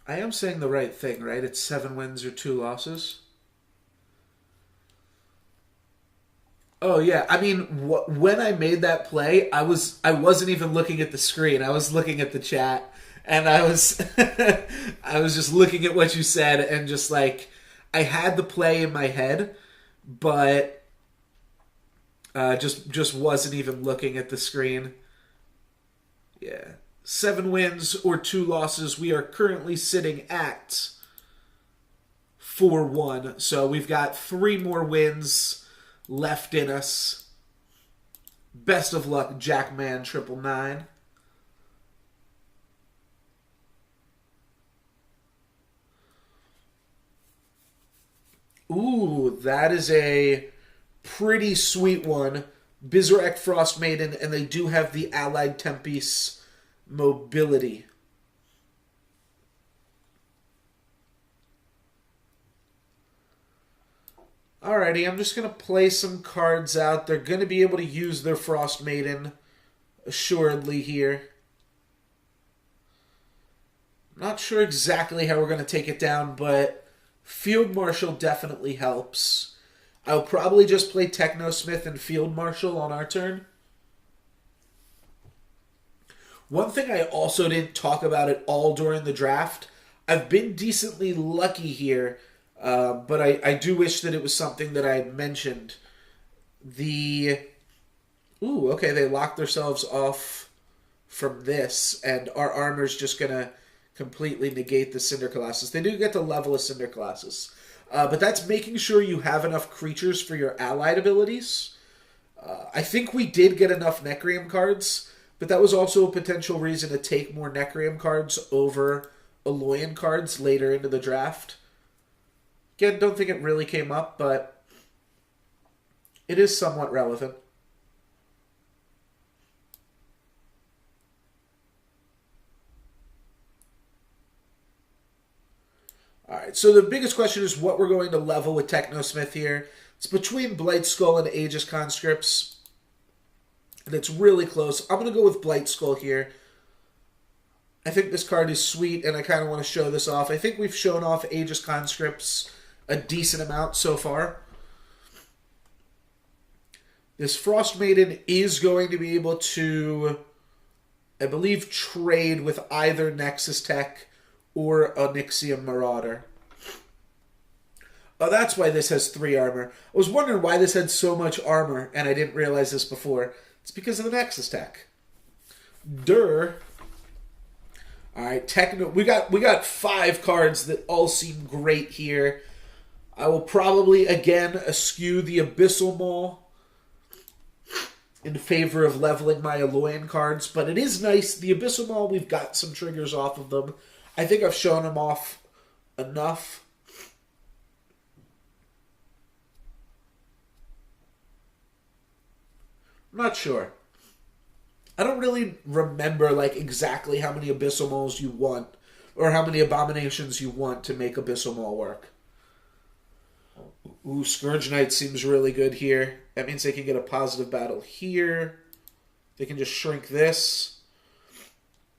I am saying the right thing, right? It's 7 wins or 2 losses. Oh yeah, I mean, when I made that play, I wasn't even looking at the screen. I was looking at the chat, and I was I was just looking at what you said, and just like I had the play in my head, but just wasn't even looking at the screen. Yeah, 7 wins or 2 losses. We are currently sitting at 4-1, so we've got 3 more wins left in us. Best of luck, Jackman 999. Ooh, that is a pretty sweet one. Bizarek Frost Maiden, and they do have the Allied Tempest mobility. Alrighty, I'm just going to play some cards out. They're going to be able to use their Frost Maiden assuredly here. Not sure exactly how we're going to take it down, but Field Marshal definitely helps. I'll probably just play Technosmith and Field Marshal on our turn. One thing I also didn't talk about at all during the draft, I've been decently lucky here, but I do wish that it was something that I had mentioned. Ooh, okay, they locked themselves off from this, and our armor's just going to completely negate the Cinder Colossus. They do get to level a Cinder Colossus. But that's making sure you have enough creatures for your allied abilities. I think we did get enough Necreum cards, but that was also a potential reason to take more Necreum cards over Alloyin cards later into the draft. Again, don't think it really came up, but it is somewhat relevant. Alright, so the biggest question is what we're going to level with Technosmith here. It's between Blight Skull and Aegis Conscripts. And it's really close. I'm going to go with Blight Skull here. I think this card is sweet, and I kind of want to show this off. I think we've shown off Aegis Conscripts a decent amount so far. This Frost Maiden is going to be able to, I believe, trade with either Nexus Tech or Onyxium Marauder. Oh, that's why this has 3 armor. I was wondering why this had so much armor, and I didn't realize this before. It's because of the Nexus Tech. Durr. Alright, Techno. We got 5 cards that all seem great here. I will probably, again, eschew the Abyssal Maul in favor of leveling my Alloyin cards, but it is nice. The Abyssal Maul, we've got some triggers off of them. I think I've shown them off enough. I'm not sure. I don't really remember like exactly how many Abyssal Mauls you want or how many Abominations you want to make Abyssal Maul work. Ooh, Scourge Knight seems really good here. That means they can get a positive battle here. They can just shrink this.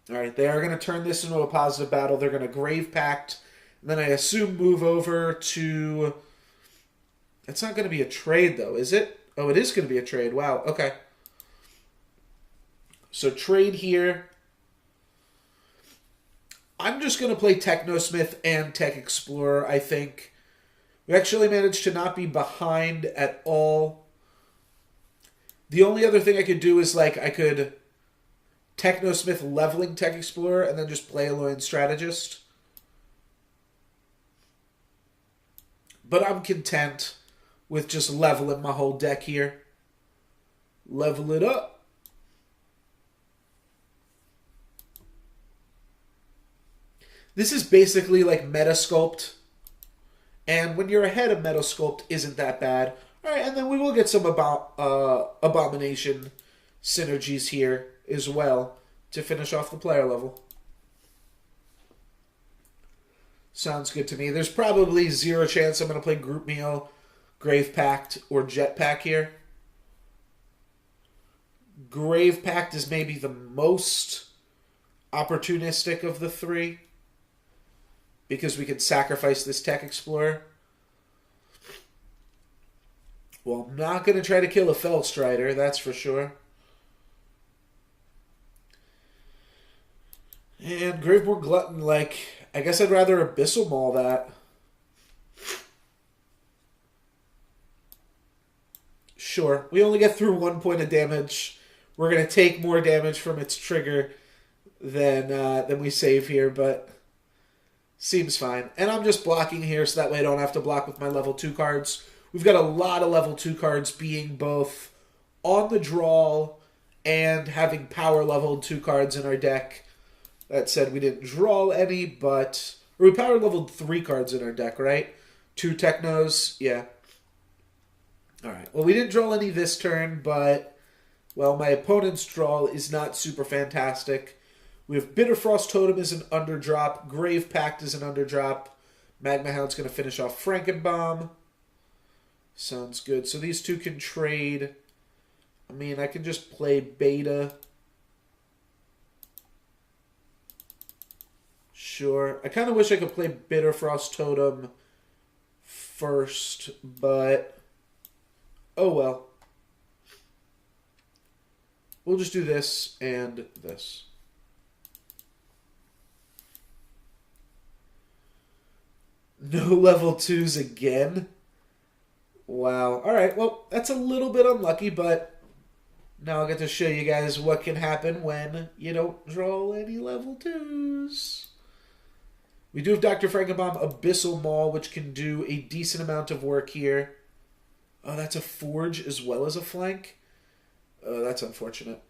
Alright, they are going to turn this into a positive battle. They're going to Grave Pact. And then I assume move over to... It's not going to be a trade, though, is it? Oh, it is going to be a trade. Wow, okay. So trade here. I'm just going to play Technosmith and Tech Explorer, I think. We actually managed to not be behind at all. The only other thing I could do is, like, I could Technosmith leveling Tech Explorer and then just play Alloyin Strategist. But I'm content with just leveling my whole deck here. Level it up. This is basically like Metasculpt. And when you're ahead of Metasculpt, isn't that bad. Alright, and then we will get some Abomination synergies here as well to finish off the player level. Sounds good to me. There's probably 0 chance I'm going to play Group Meal, Grave Pact, or Jetpack here. Grave Pact is maybe the most opportunistic of the 3. because we could sacrifice this Tech Explorer. Well, I'm not going to try to kill a Fellstrider, that's for sure. And Graveborn Glutton, like, I guess I'd rather Abyssal Maul that. Sure, we only get through 1 point of damage. We're going to take more damage from its trigger than we save here, but seems fine. And I'm just blocking here so that way I don't have to block with my level 2 cards. We've got a lot of level 2 cards being both on the draw and having power leveled 2 cards in our deck. That said, we didn't draw any, but... Or we power leveled 3 cards in our deck, right? 2 Technos, yeah. Alright, well we didn't draw any this turn, but... Well, my opponent's draw is not super fantastic. We have Bitterfrost Totem as an underdrop, Grave Pact is an underdrop, Magma Hound's going to finish off Frankenbomb. Sounds good. So these two can trade. I mean, I can just play Beta. Sure. I kind of wish I could play Bitterfrost Totem first, but oh well. We'll just do this and this. No level 2s again? Wow. Alright, well, that's a little bit unlucky, but now I'll get to show you guys what can happen when you don't draw any level 2s. We do have Dr. Frankenbaum Abyssal Maul, which can do a decent amount of work here. Oh, that's a Forge as well as a flank? Oh, that's unfortunate.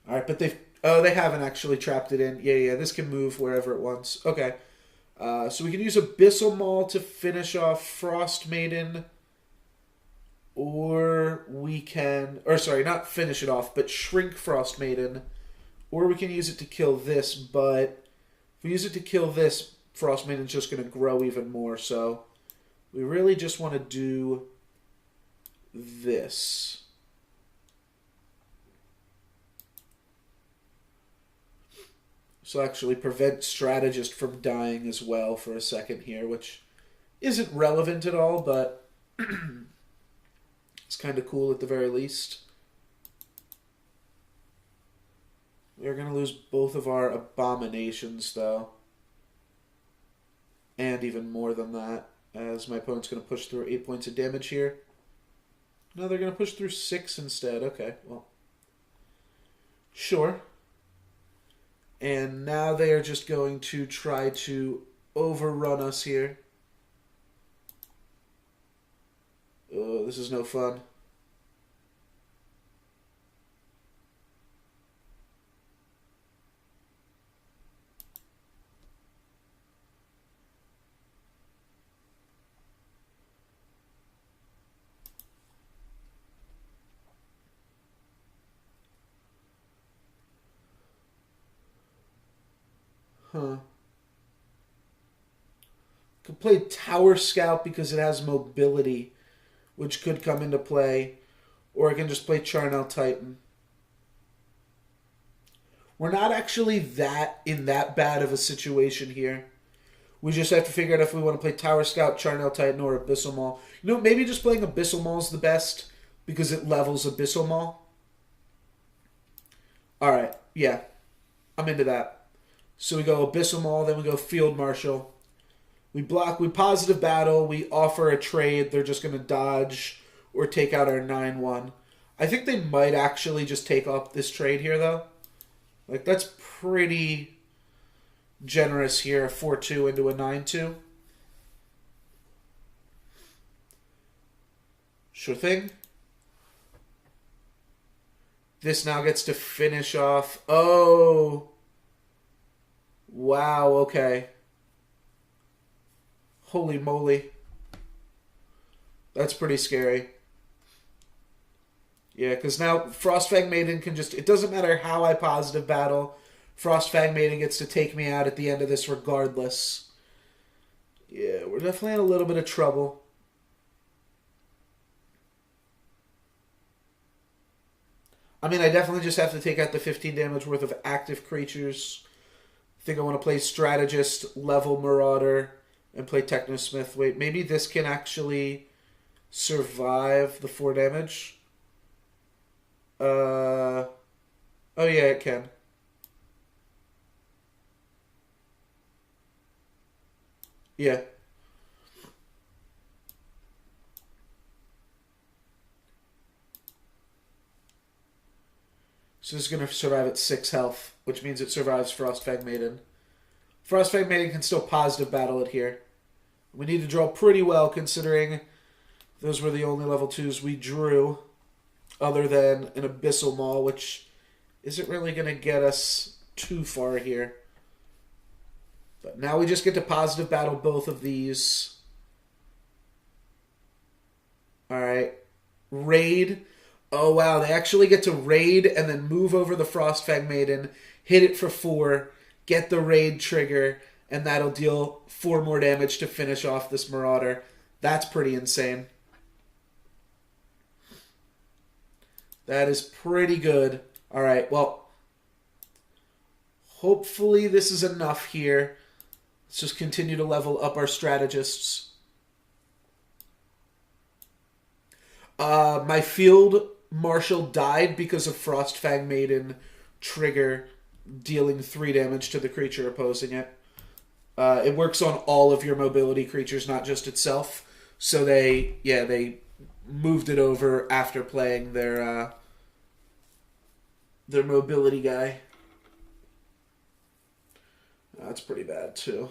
Alright, but they've... Oh, they haven't actually trapped it in. Yeah, this can move wherever it wants. Okay. So we can use Abyssal Maul to finish off Frost Maiden. Or we can... Or, sorry, not finish it off, but shrink Frost Maiden. Or we can use it to kill this, but... If we use it to kill this, Frost Maiden's just going to grow even more, so... We really just want to do... this. So actually prevent Strategist from dying as well for a second here, which isn't relevant at all, but it's kind of cool at the very least. We're going to lose both of our Abominations, though. And even more than that, as my opponent's going to push through 8 points of damage here. No, they're going to push through 6 instead. Okay, well. Sure. And now they are just going to try to overrun us here. Oh, this is no fun. Could play Tower Scout because it has mobility, which could come into play. Or I can just play Charnel Titan. We're not actually in that bad of a situation here. We just have to figure out if we want to play Tower Scout, Charnel Titan, or Abyssal Maul. You know, maybe just playing Abyssal Maul is the best because it levels Abyssal Maul. Alright, yeah. I'm into that. So we go Abyssal Maul, then we go Field Marshal. We block, we positive battle, we offer a trade, they're just going to dodge or take out our 9-1. I think they might actually just take up this trade here, though. Like, that's pretty generous here, a 4-2 into a 9-2. Sure thing. This now gets to finish off. Oh. Wow, okay. Holy moly. That's pretty scary. Yeah, because now Frostfang Maiden can just... It doesn't matter how I positive battle. Frostfang Maiden gets to take me out at the end of this regardless. Yeah, we're definitely in a little bit of trouble. I mean, I definitely just have to take out the 15 damage worth of active creatures. I think I want to play Strategist, level Marauder, and play Technosmith. Wait, maybe this can actually survive the 4 damage? Oh yeah, it can. Yeah. So this is going to survive at 6 health, which means it survives Frostfang Maiden. Frostfang Maiden can still positive battle it here. We need to draw pretty well considering those were the only level 2s we drew, other than an Abyssal Maul, which isn't really going to get us too far here. But now we just get to positive battle both of these. Alright. Raid. Oh wow, they actually get to raid and then move over the Frostfang Maiden, hit it for 4, get the raid trigger, and that'll deal 4 more damage to finish off this Marauder. That's pretty insane. That is pretty good. Alright, well, hopefully this is enough here. Let's just continue to level up our strategists. My field marshal died because of Frostfang Maiden trigger dealing 3 damage to the creature opposing it. It works on all of your mobility creatures, not just itself. So they moved it over after playing their mobility guy. That's pretty bad too.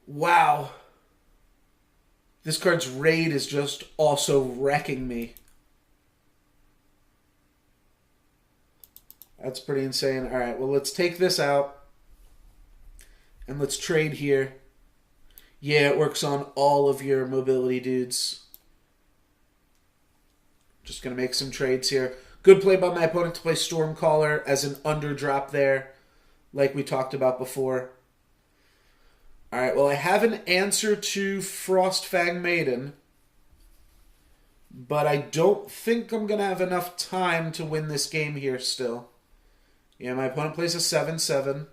Wow. This card's raid is just also wrecking me. That's pretty insane. Alright, well, let's take this out. And let's trade here. Yeah, it works on all of your mobility dudes. Just going to make some trades here. Good play by my opponent to play Stormcaller as an underdrop there, like we talked about before. Alright, well, I have an answer to Frostfang Maiden, but I don't think I'm going to have enough time to win this game here still. Yeah, my opponent plays a 7-7.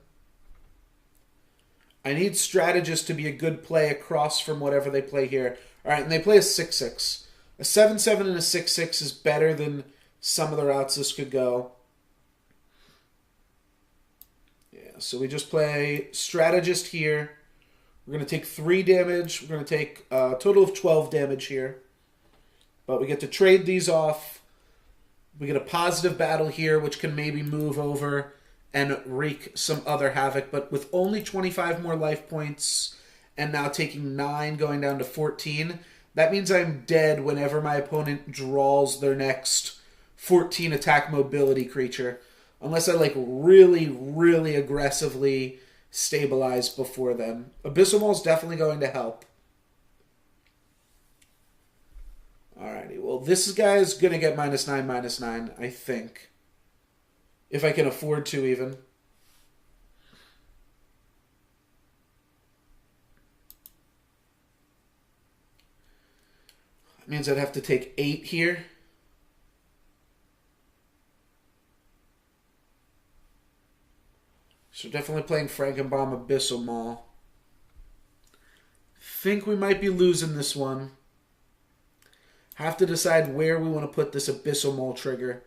I need Strategist to be a good play across from whatever they play here. Alright, and they play a 6-6. A 7-7 and a 6-6 is better than some of the routes this could go. Yeah, so we just play Strategist here. We're going to take 3 damage. We're going to take a total of 12 damage here. But we get to trade these off. We get a positive battle here, which can maybe move over and wreak some other havoc. But with only 25 more life points and now taking 9 going down to 14, that means I'm dead whenever my opponent draws their next 14 attack mobility creature. Unless I really, really aggressively stabilize before then. Abyssal Maul is definitely going to help. Alrighty, well, this guy is going to get -9/-9, I think. If I can afford to, even. That means I'd have to take 8 here. So definitely playing Frankenbomb, Abyssal Maul. Think we might be losing this one. Have to decide where we want to put this Abyssal Maul trigger.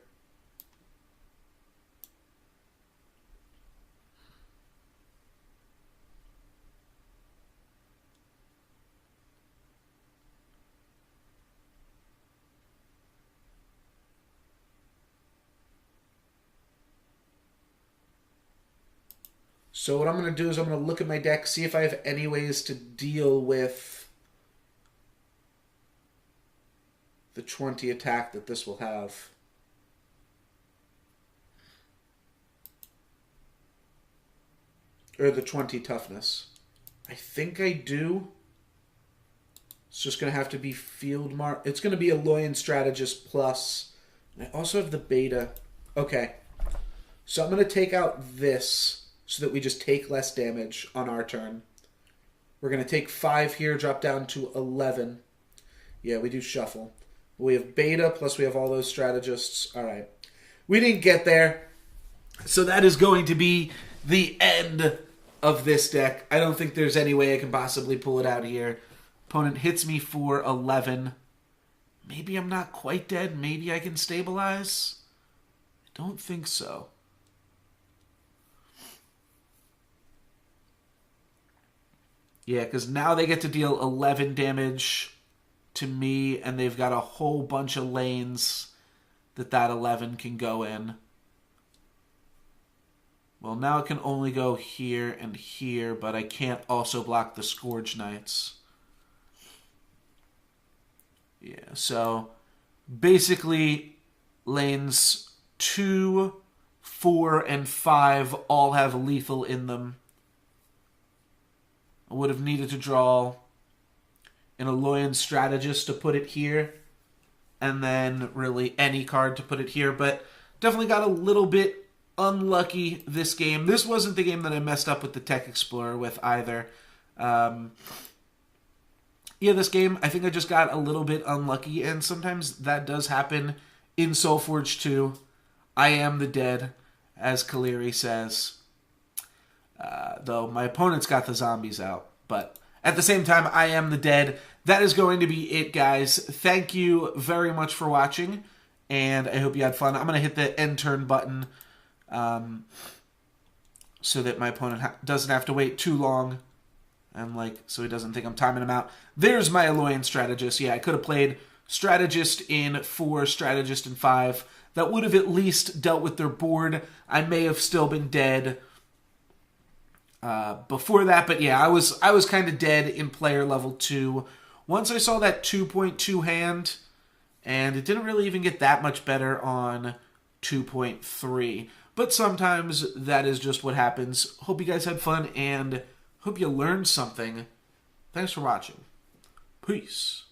So what I'm going to do is I'm going to look at my deck, see if I have any ways to deal with the 20 attack that this will have. Or the 20 toughness. I think I do. It's just going to have to be Field Mark. It's going to be Alloyin Strategist plus. And I also have the beta. Okay. So I'm going to take out this so that we just take less damage on our turn. We're going to take 5 here, drop down to 11. Yeah, we do shuffle. We have beta, plus we have all those strategists. All right. We didn't get there. So that is going to be the end of this deck. I don't think there's any way I can possibly pull it out here. Opponent hits me for 11. Maybe I'm not quite dead. Maybe I can stabilize. I don't think so. Yeah, because now they get to deal 11 damage to me, and they've got a whole bunch of lanes that 11 can go in. Well, now it can only go here and here, but I can't also block the Scourge Knights. Yeah, so basically lanes 2, 4, and 5 all have lethal in them. I would have needed to draw an Alloyin Strategist to put it here, and then really any card to put it here, but definitely got a little bit unlucky this game. This wasn't the game that I messed up with the Tech Explorer with either. Yeah, this game, I think I just got a little bit unlucky, and sometimes that does happen in Solforge too. I am the dead, as Kaleri says. Though my opponent's got the zombies out. But at the same time, I am the dead. That is going to be it, guys. Thank you very much for watching, and I hope you had fun. I'm going to hit the end turn button so that my opponent doesn't have to wait too long, and so he doesn't think I'm timing him out. There's my Alloyin Strategist. Yeah, I could have played Strategist in 4, Strategist in 5. That would have at least dealt with their board. I may have still been dead before that, but yeah, I was kind of dead in player level 2. Once I saw that 2.2 hand, and it didn't really even get that much better on 2.3. But sometimes that is just what happens. Hope you guys had fun, and hope you learned something. Thanks for watching. Peace.